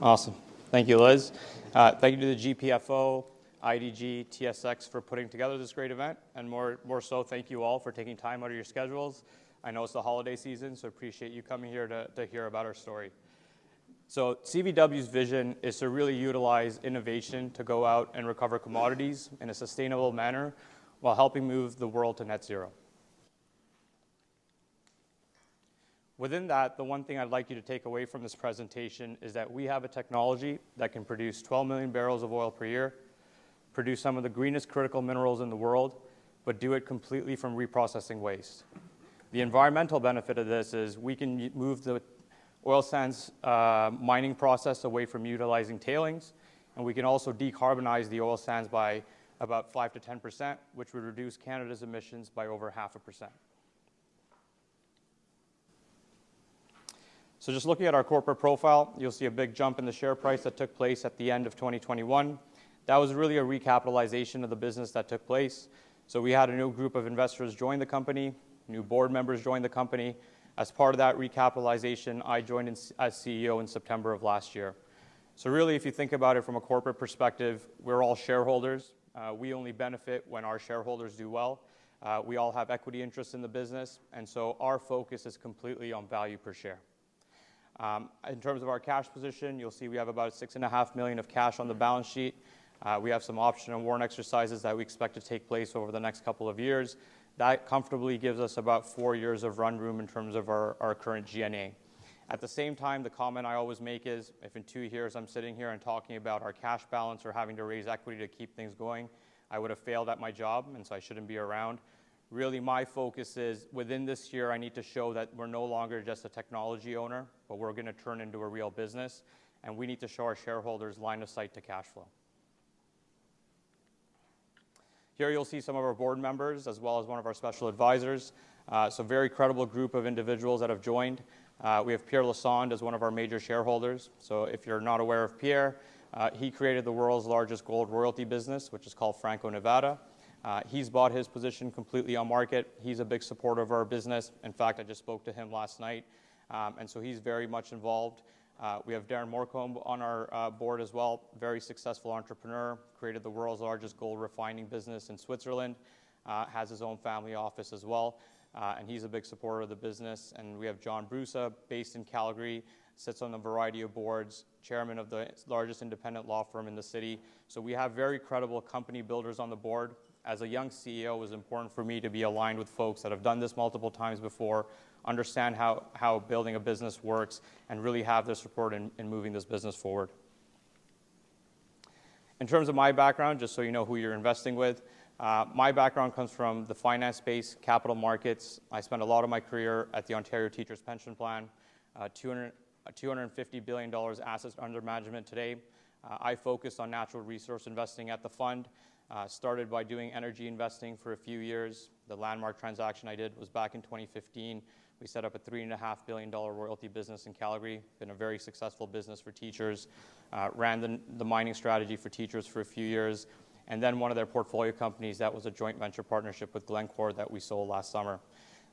Awesome. Thank you, Liz. Thank you to the GPFO, IDG, TSX for putting together this great event, and more so, thank you all for taking time out of your schedules. I know it's the holiday season, so appreciate you coming here to hear about our story. So CVW's vision is to really utilize innovation to go out and recover commodities in a sustainable manner while helping move the world to net zero. Within that, the one thing I'd like you to take away from this presentation is that we have a technology that can produce 12 million barrels of oil per year, produce some of the greenest critical minerals in the world, but do it completely from reprocessing waste. The environmental benefit of this is we can move the oil sands mining process away from utilizing tailings, and we can also decarbonize the oil sands by about 5 to 10%, which would reduce Canada's emissions by over 0.5%. So just looking at our corporate profile, you'll see a big jump in the share price that took place at the end of 2021. That was really a recapitalization of the business that took place. So we had a new group of investors join the company, new board members join the company. As part of that recapitalization, I joined as CEO in September of last year. So really, if you think about it from a corporate perspective, we're all shareholders. We only benefit when our shareholders do well. We all have equity interests in the business, and so our focus is completely on value per share. In terms of our cash position, you'll see we have about $6.5 million of cash on the balance sheet. We have some option and warrant exercises that we expect to take place over the next couple of years. That comfortably gives us about 4 years of run room in terms of our current G&A. At the same time, the comment I always make is, if in 2 years I'm sitting here and talking about our cash balance or having to raise equity to keep things going, I would have failed at my job, and so I shouldn't be around. Really, my focus is, within this year, I need to show that we're no longer just a technology owner, but we're going to turn into a real business, and we need to show our shareholders line of sight to cash flow. Here you'll see some of our board members, as well as one of our special advisors. So very credible group of individuals that have joined. We have Pierre Lassonde as one of our major shareholders. So if you're not aware of Pierre, he created the world's largest gold royalty business, which is called Franco-Nevada. He's bought his position completely on market. He's a big supporter of our business. In fact, I just spoke to him last night, and so he's very much involved. We have Darren Morcombe on our board as well, very successful entrepreneur, created the world's largest gold refining business in Switzerland, has his own family office as well, and he's a big supporter of the business. And we have John Brusa, based in Calgary, sits on a variety of boards, chairman of the largest independent law firm in the city. So we have very credible company builders on the board. As a young CEO, it was important for me to be aligned with folks that have done this multiple times before, understand how building a business works, and really have their support in moving this business forward. In terms of my background, just so you know who you're investing with, my background comes from the finance space, capital markets. I spent a lot of my career at the Ontario Teachers' Pension Plan, $250 billion assets under management today. I focused on natural resource investing at the fund. Started by doing energy investing for a few years. The landmark transaction I did was back in 2015. We set up a $3.5 billion royalty business in Calgary. Been a very successful business for teachers. Ran the mining strategy for teachers for a few years. And then one of their portfolio companies, that was a joint venture partnership with Glencore that we sold last summer.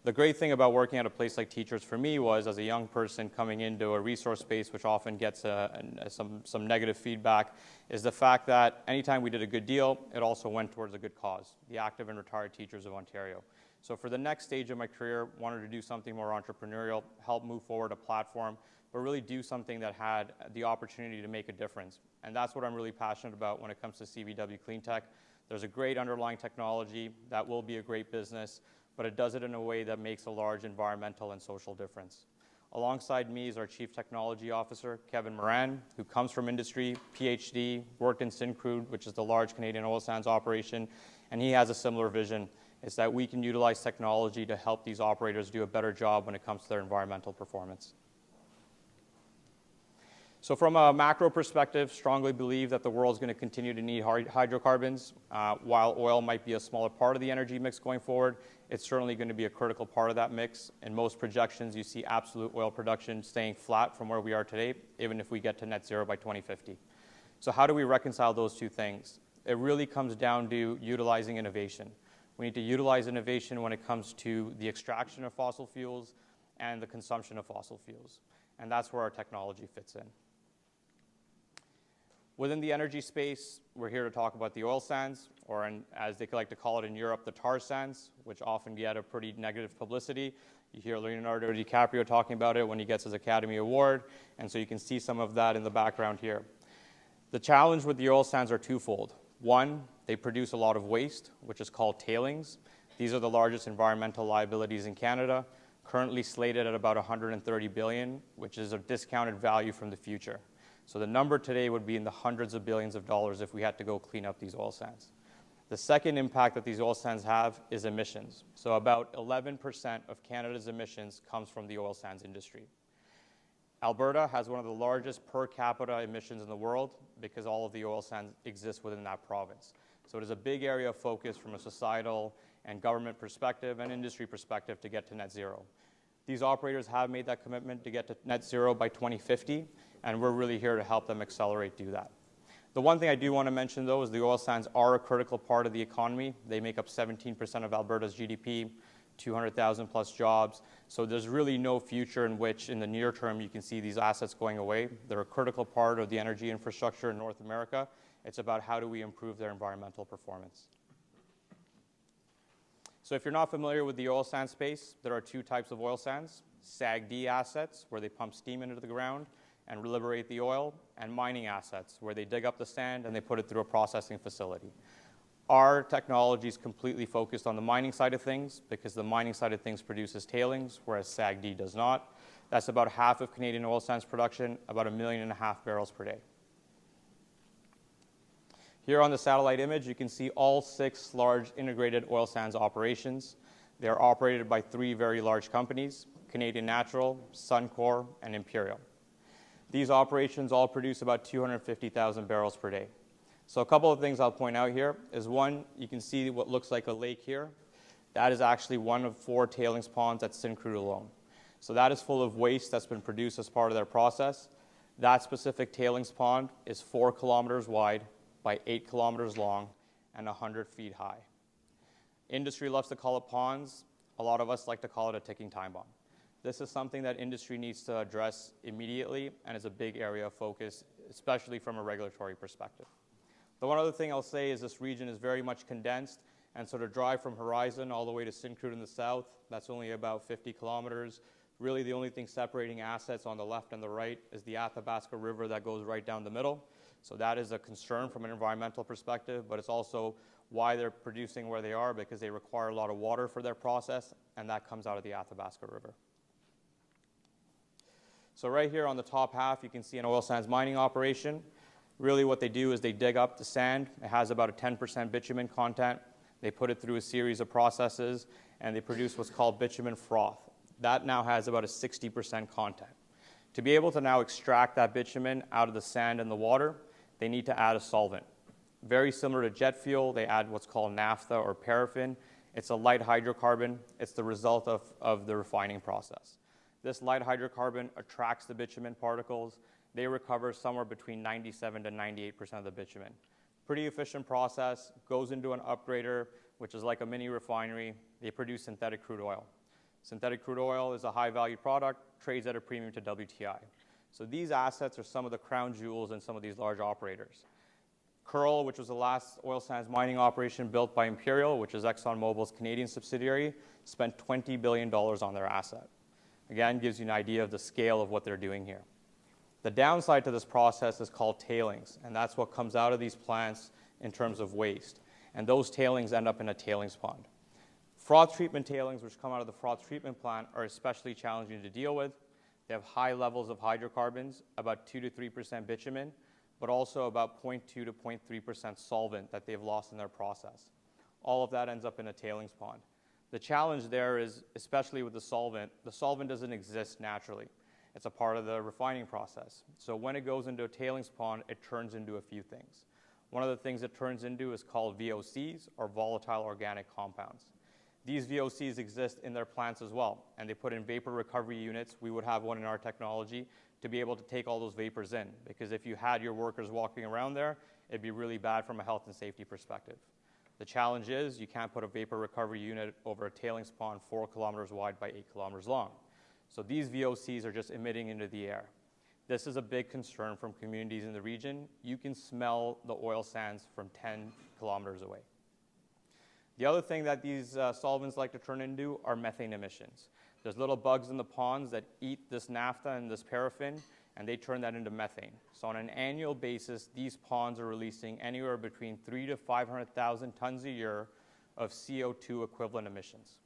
The great thing about working at a place like Teachers for me was, as a young person coming into a resource space, which often gets some negative feedback, is the fact that anytime we did a good deal, it also went towards a good cause, the active and retired teachers of Ontario. So for the next stage of my career, wanted to do something more entrepreneurial, help move forward a platform, but really do something that had the opportunity to make a difference. And that's what I'm really passionate about when it comes to CVW CleanTech. There's a great underlying technology that will be a great business, but it does it in a way that makes a large environmental and social difference. Alongside me is our Chief Technology Officer, Kevin Moran, who comes from industry, PhD, worked in Syncrude, which is the large Canadian oil sands operation, and he has a similar vision. It's that we can utilize technology to help these operators do a better job when it comes to their environmental performance. So from a macro perspective, strongly believe that the world's going to continue to need hydrocarbons. While oil might be a smaller part of the energy mix going forward, it's certainly going to be a critical part of that mix. In most projections, you see absolute oil production staying flat from where we are today, even if we get to net zero by 2050. So how do we reconcile those two things? It really comes down to utilizing innovation. We need to utilize innovation when it comes to the extraction of fossil fuels and the consumption of fossil fuels. And that's where our technology fits in. Within the energy space, we're here to talk about the oil sands, or as they like to call it in Europe, the tar sands, which often get a pretty negative publicity. You hear Leonardo DiCaprio talking about it when he gets his Academy Award, and so you can see some of that in the background here. The challenge with the oil sands are twofold. One, they produce a lot of waste, which is called tailings. These are the largest environmental liabilities in Canada, currently slated at about $130 billion, which is a discounted value from the future. So the number today would be in the hundreds of billions of dollars if we had to go clean up these oil sands. The second impact that these oil sands have is emissions. So about 11% of Canada's emissions comes from the oil sands industry. Alberta has one of the largest per capita emissions in the world because all of the oil sands exist within that province. So it is a big area of focus from a societal and government perspective and industry perspective to get to net zero. These operators have made that commitment to get to net zero by 2050, and we're really here to help them accelerate do that. The one thing I do want to mention, though, is the oil sands are a critical part of the economy. They make up 17% of Alberta's GDP, 200,000 plus jobs. So there's really no future in which, in the near term, you can see these assets going away. They're a critical part of the energy infrastructure in North America. It's about how do we improve their environmental performance. So if you're not familiar with the oil sands space, there are two types of oil sands: SAGD assets, where they pump steam into the ground and liberate the oil, and mining assets, where they dig up the sand and they put it through a processing facility. Our technology is completely focused on the mining side of things because the mining side of things produces tailings, whereas SAGD does not. That's about half of Canadian oil sands production, about 1.5 million barrels per day. Here on the satellite image, you can see all 6 large integrated oil sands operations. They are operated by 3 very large companies: Canadian Natural, Suncor, and Imperial. These operations all produce about 250,000 barrels per day. So a couple of things I'll point out here is, one, you can see what looks like a lake here. That is actually one of 4 tailings ponds at Syncrude alone. So that is full of waste that's been produced as part of their process. That specific tailings pond is 4 kilometers wide by 8 kilometers long and 100 feet high. Industry loves to call it ponds. A lot of us like to call it a ticking time bomb. This is something that industry needs to address immediately and is a big area of focus, especially from a regulatory perspective. The one other thing I'll say is this region is very much condensed, and so to drive from Horizon all the way to Syncrude in the south, that's only about 50 kilometers. Really the only thing separating assets on the left and the right is the Athabasca River that goes right down the middle. So that is a concern from an environmental perspective, but it's also why they're producing where they are, because they require a lot of water for their process, and that comes out of the Athabasca River. So right here on the top half, you can see an oil sands mining operation. Really what they do is they dig up the sand. It has about a 10% bitumen content. They put it through a series of processes, and they produce what's called bitumen froth. That now has about a 60% content. To be able to now extract that bitumen out of the sand and the water, they need to add a solvent. Very similar to jet fuel, they add what's called naphtha or paraffin. It's a light hydrocarbon. It's the result of the refining process. This light hydrocarbon attracts the bitumen particles. They recover somewhere between 97 to 98% of the bitumen. Pretty efficient process, goes into an upgrader, which is like a mini refinery. They produce synthetic crude oil. Synthetic crude oil is a high-valued product, trades at a premium to WTI. So these assets are some of the crown jewels in some of these large operators. Kearl, which was the last oil sands mining operation built by Imperial, which is ExxonMobil's Canadian subsidiary, spent $20 billion on their asset. Again, gives you an idea of the scale of what they're doing here. The downside to this process is called tailings, and that's what comes out of these plants in terms of waste. And those tailings end up in a tailings pond. Froth treatment tailings, which come out of the froth treatment plant, are especially challenging to deal with. They have high levels of hydrocarbons, about 2 to 3% bitumen, but also about 0.2 to 0.3% solvent that they've lost in their process. All of that ends up in a tailings pond. The challenge there is, especially with the solvent doesn't exist naturally. It's a part of the refining process. So when it goes into a tailings pond, it turns into a few things. One of the things it turns into is called VOCs, or volatile organic compounds. These VOCs exist in their plants as well, and they put in vapor recovery units. We would have one in our technology to be able to take all those vapors in, because if you had your workers walking around there, it'd be really bad from a health and safety perspective. The challenge is you can't put a vapor recovery unit over a tailings pond 4 kilometers wide by 8 kilometers long. So these VOCs are just emitting into the air. This is a big concern from communities in the region. You can smell the oil sands from 10 kilometers away. The other thing that these solvents like to turn into are methane emissions. There's little bugs in the ponds that eat this naphtha and this paraffin, and they turn that into methane. So on an annual basis, these ponds are releasing anywhere between 300,000 to 500,000 tons a year of CO2 equivalent emissions.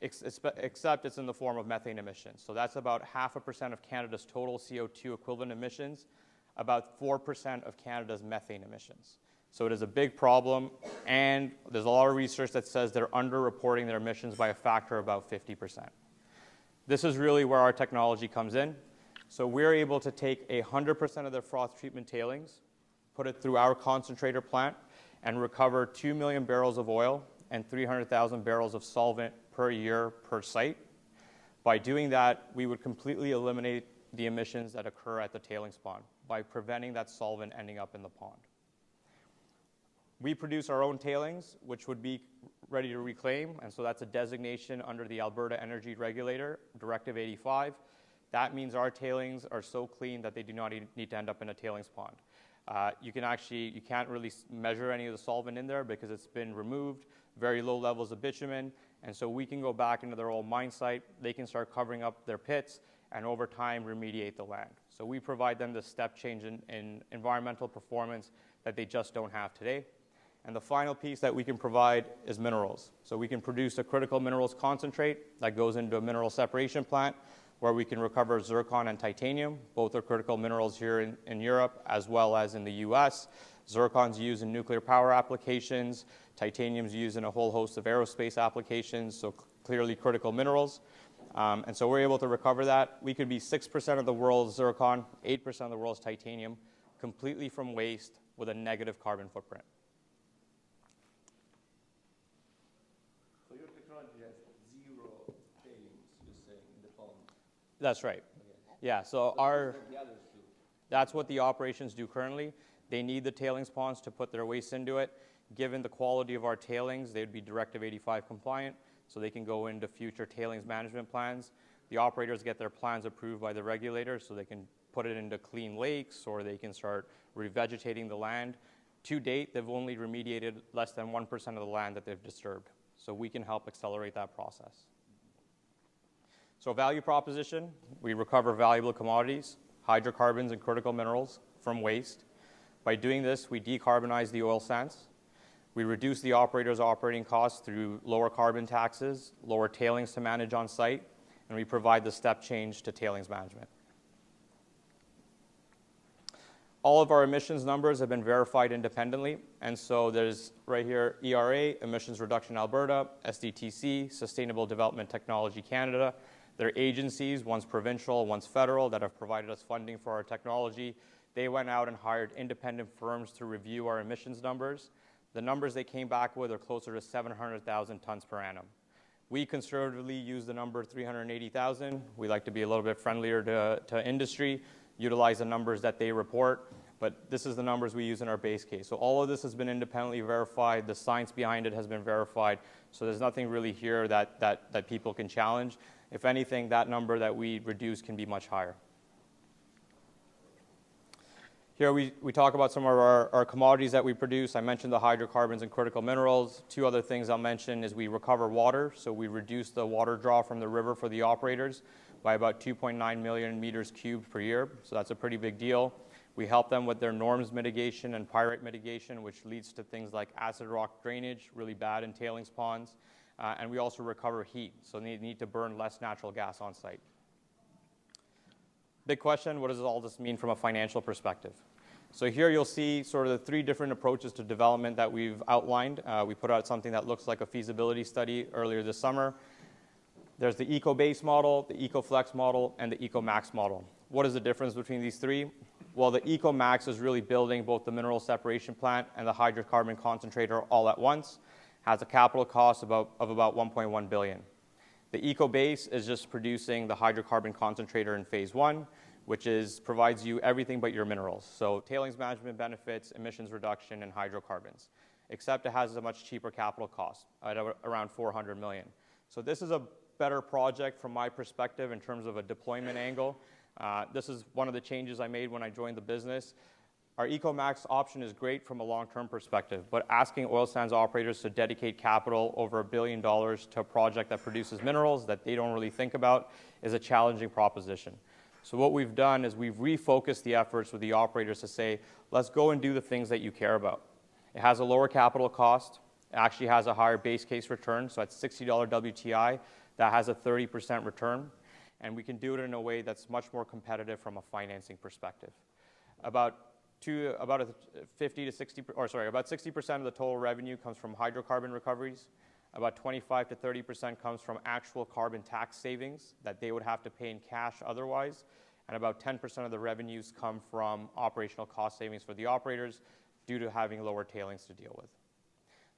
Except it's in the form of methane emissions. So that's about 0.5% of Canada's total CO2 equivalent emissions, about 4% of Canada's methane emissions. So it is a big problem, and there's a lot of research that says they're underreporting their emissions by a factor of about 50%. This is really where our technology comes in. So we're able to take 100% of their froth treatment tailings, put it through our concentrator plant, and recover 2 million barrels of oil and 300,000 barrels of solvent per year per site. By doing that, we would completely eliminate the emissions that occur at the tailings pond by preventing that solvent ending up in the pond. We produce our own tailings, which would be ready to reclaim, and so that's a designation under the Alberta Energy Regulator, Directive 85. That means our tailings are so clean that they do not need to end up in a tailings pond. You can't really measure any of the solvent in there because it's been removed, very low levels of bitumen, and so we can go back into their old mine site, they can start covering up their pits, and over time remediate the land. So we provide them the step change in environmental performance that they just don't have today. And the final piece that we can provide is minerals. So we can produce a critical minerals concentrate that goes into a mineral separation plant where we can recover zircon and titanium. Both are critical minerals here in Europe as well as in the US. Zircon's used in nuclear power applications. Titanium's used in a whole host of aerospace applications, so clearly critical minerals. And so we're able to recover that. We could be 6% of the world's zircon, 8% of the world's titanium, completely from waste with a negative carbon footprint. So your technology has zero tailings, you say, in the pond? That's right. Okay. Yeah, so the others do. That's what the operations do currently. They need the tailings ponds to put their waste into it. Given the quality of our tailings, they would be Directive 85 compliant, so they can go into future tailings management plans. The operators get their plans approved by the regulators, so they can put it into clean lakes, or they can start revegetating the land. To date, they've only remediated less than 1% of the land that they've disturbed, so we can help accelerate that process. So value proposition, we recover valuable commodities, hydrocarbons and critical minerals from waste. By doing this, we decarbonize the oil sands. We reduce the operator's operating costs through lower carbon taxes, lower tailings to manage on site, and we provide the step change to tailings management. All of our emissions numbers have been verified independently, and so there's right here ERA, Emissions Reduction Alberta, SDTC, Sustainable Development Technology Canada. They're agencies, one's provincial, one's federal, that have provided us funding for our technology. They went out and hired independent firms to review our emissions numbers. The numbers they came back with are closer to 700,000 tons per annum. We conservatively use the number 380,000. We like to be a little bit friendlier to industry, utilize the numbers that they report, but this is the numbers we use in our base case. So all of this has been independently verified. The science behind it has been verified. So there's nothing really here that people can challenge. If anything, that number that we reduce can be much higher. Here we talk about some of our commodities that we produce. I mentioned the hydrocarbons and critical minerals. Two other things I'll mention is we recover water. So we reduce the water draw from the river for the operators by about 2.9 million meters cubed per year. So that's a pretty big deal. We help them with their norms mitigation and pyrite mitigation, which leads to things like acid rock drainage, really bad in tailings ponds. And we also recover heat. So they need to burn less natural gas on site. Big question, what does all this mean from a financial perspective? So here you'll see sort of the three different approaches to development that we've outlined. We put out something that looks like a feasibility study earlier this summer. There's the eco-base model, the eco-flex model, and the eco-max model. What is the difference between these three? Well, the eco-max is really building both the mineral separation plant and the hydrocarbon concentrator all at once. Has a capital cost of about 1.1 billion. The eco-base is just producing the hydrocarbon concentrator in phase one, which provides you everything but your minerals. So tailings management benefits, emissions reduction, and hydrocarbons, except it has a much cheaper capital cost at around 400 million. So this is a better project from my perspective in terms of a deployment angle. This is one of the changes I made when I joined the business. Our EcoMax option is great from a long-term perspective, but asking oil sands operators to dedicate capital over $1 billion to a project that produces minerals that they don't really think about is a challenging proposition. So what we've done is we've refocused the efforts with the operators to say, let's go and do the things that you care about. It has a lower capital cost. It actually has a higher base case return. So at $60 WTI, that has a 30% return. And we can do it in a way that's much more competitive from a financing perspective. About 60% of the total revenue comes from hydrocarbon recoveries. About 25 to 30% comes from actual carbon tax savings that they would have to pay in cash otherwise. And about 10% of the revenues come from operational cost savings for the operators due to having lower tailings to deal with.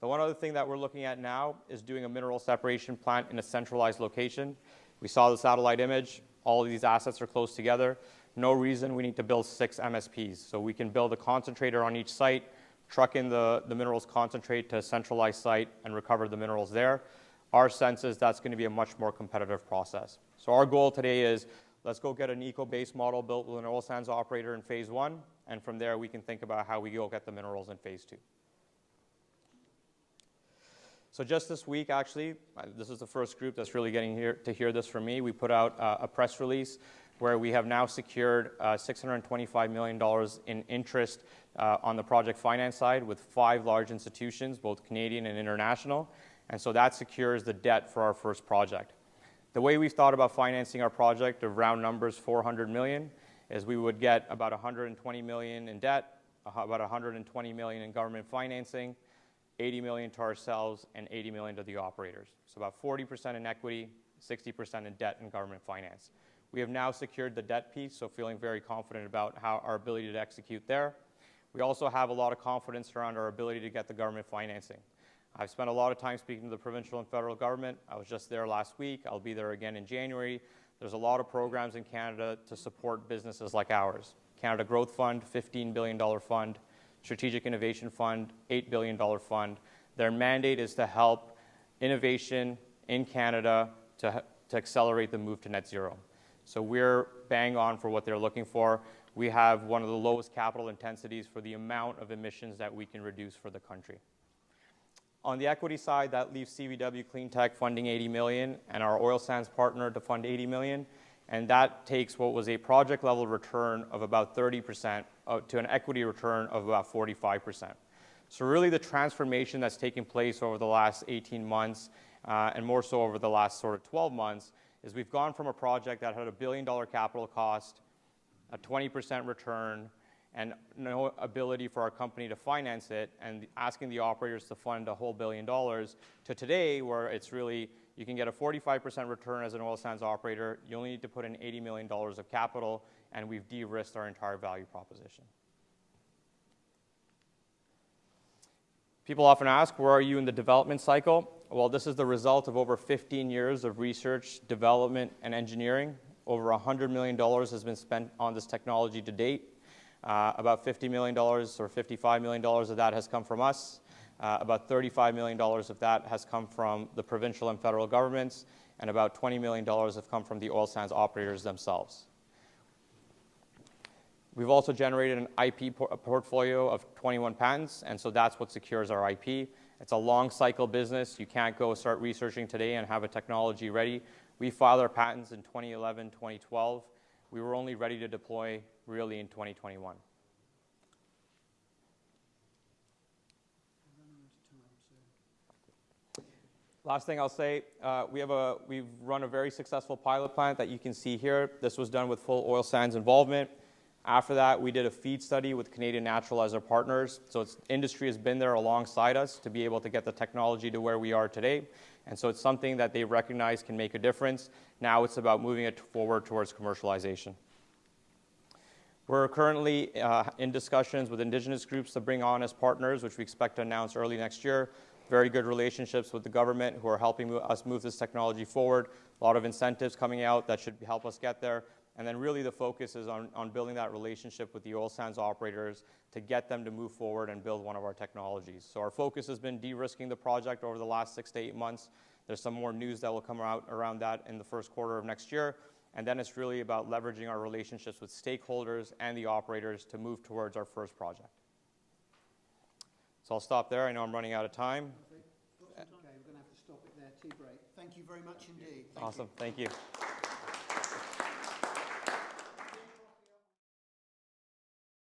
The one other thing that we're looking at now is doing a mineral separation plant in a centralized location. We saw the satellite image. All of these assets are close together. No reason we need to build 6 MSPs. So we can build a concentrator on each site, truck in the minerals concentrate to a centralized site, and recover the minerals there. Our sense is that's going to be a much more competitive process. So our goal today is let's go get an eco-based model built with an oil sands operator in phase 1, and from there we can think about how we go get the minerals in phase 2. So just this week, actually, this is the first group that's really getting to hear this from me. We put out a press release where we have now secured $625 million in interest on the project finance side with 5 large institutions, both Canadian and international. And so that secures the debt for our first project. The way we've thought about financing our project, of round numbers $400 million, is we would get about $120 million in debt, about $120 million in government financing, $80 million to ourselves, and $80 million to the operators. So about 40% in equity, 60% in debt and government finance. We have now secured the debt piece, so feeling very confident about how our ability to execute there. We also have a lot of confidence around our ability to get the government financing. I've spent a lot of time speaking to the provincial and federal government. I was just there last week. I'll be there again in January. There's a lot of programs in Canada to support businesses like ours. Canada Growth Fund, $15 billion fund. Strategic Innovation Fund, $8 billion fund. Their mandate is to help innovation in Canada to accelerate the move to net zero. So we're bang on for what they're looking for. We have one of the lowest capital intensities for the amount of emissions that we can reduce for the country. On the equity side, that leaves CVW CleanTech funding $80 million and our oil sands partner to fund $80 million. And that takes what was a project level return of about 30% to an equity return of about 45%. So really the transformation that's taken place over the last 18 months and more so over the last sort of 12 months is we've gone from a project that had a $1 billion capital cost, a 20% return, and no ability for our company to finance it, and asking the operators to fund a whole $1 billion, to today where it's really, you can get a 45% return as an oil sands operator, you only need to put in $80 million of capital, and we've de-risked our entire value proposition. People often ask, where are you in the development cycle? Well, this is the result of over 15 years of research, development, and engineering. Over $100 million has been spent on this technology to date. About $50 million or $55 million of that has come from us. About $35 million of that has come from the provincial and federal governments, and about $20 million have come from the oil sands operators themselves. We've also generated an IP portfolio of 21 patents, and so that's what secures our IP. It's a long cycle business. You can't go start researching today and have a technology ready. We filed our patents in 2011, 2012. We were only ready to deploy really in 2021. Last thing I'll say, we've run a very successful pilot plant that you can see here. This was done with full oil sands involvement. After that, we did a feed study with Canadian Natural as our partners. So industry has been there alongside us to be able to get the technology to where we are today. And so it's something that they recognize can make a difference. Now it's about moving it forward towards commercialization. We're currently in discussions with Indigenous groups to bring on as partners, which we expect to announce early next year. Very good relationships with the government who are helping us move this technology forward. A lot of incentives coming out that should help us get there. And then really the focus is on building that relationship with the oil sands operators to get them to move forward and build one of our technologies. So our focus has been de-risking the project over the last 6 to 8 months. There's some more news that will come out around that in the first quarter of next year. And then it's really about leveraging our relationships with stakeholders and the operators to move towards our first project. So I'll stop there. I know I'm running out of time. Okay, we're going to have to stop it there. Tea break. Thank you very much indeed. Awesome. Thank you.